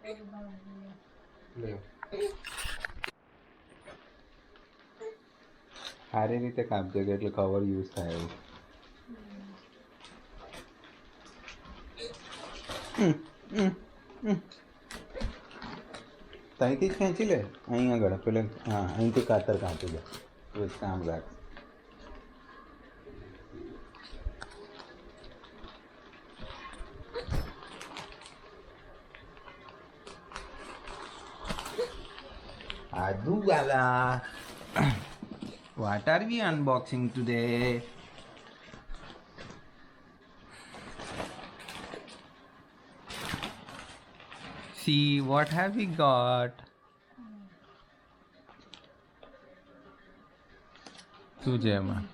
લે સારી રીતે કાપજો કે એટલે કવર યુઝ થાય એવું. ત્યાંથી જ ખેંચી લે અહીં આગળ પેલે. હા અહીંથી કાતર કાપી દે તો જ કામ લાગે. Adu Gala. What are we unboxing today? See what have we got? શું છે એમાં?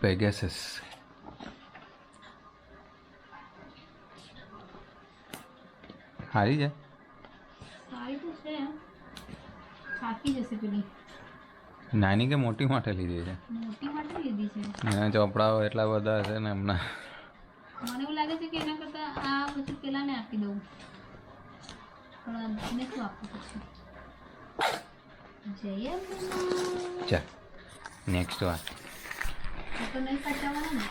Pegasus. હારી છે? સારી તો છે, થાકી જશે પેલી. નાની કે મોટી માટે લીધી છે? મોટી માટે લીધી છે. એના ચોપડાઓ એટલા બધા છે ને એમના. મને એવું લાગે છે કે એના કરતાં આ પછી પેલાને આપી દઉં, પણ આને શું આપવું પછી. જય અંબા. ચાલ નેક્સ્ટ વાર. તો નહીં સાચવવાના ને.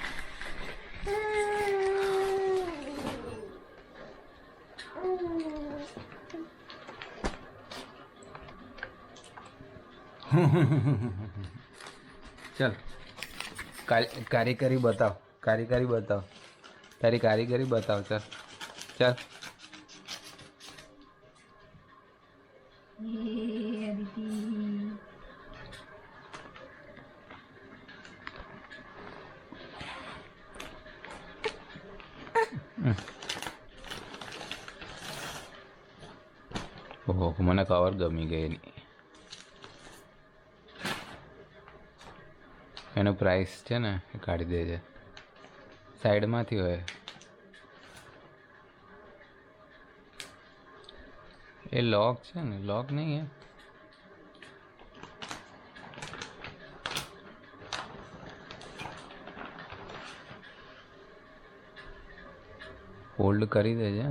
ચાલ કારીગરી બતાવ, કારીગરી બતાવ, તારી કારીગરી બતાવ. ચાલ ચાલ. અદિતિ. ઓહો મને કવર ગમી ગઈ એની. એનો પ્રાઇસ છે ને એ કાઢી દેજે, સાઈડમાંથી હોય એ. લોક છે ને, લોક નહીં હે. હોલ્ડ કરી દેજે.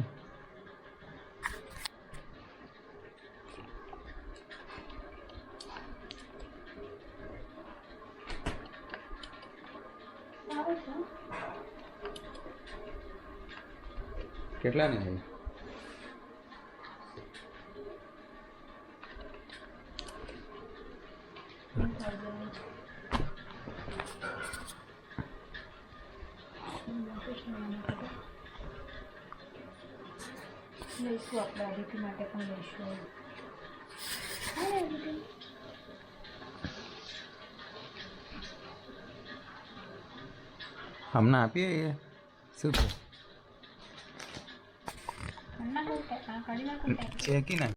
કેટલાની છે? લઈશું આપણે અદિતિ માટે પણ લઈશું. હમણાં આપીએ શું છે? કાઢી નાખું. ચેકી ના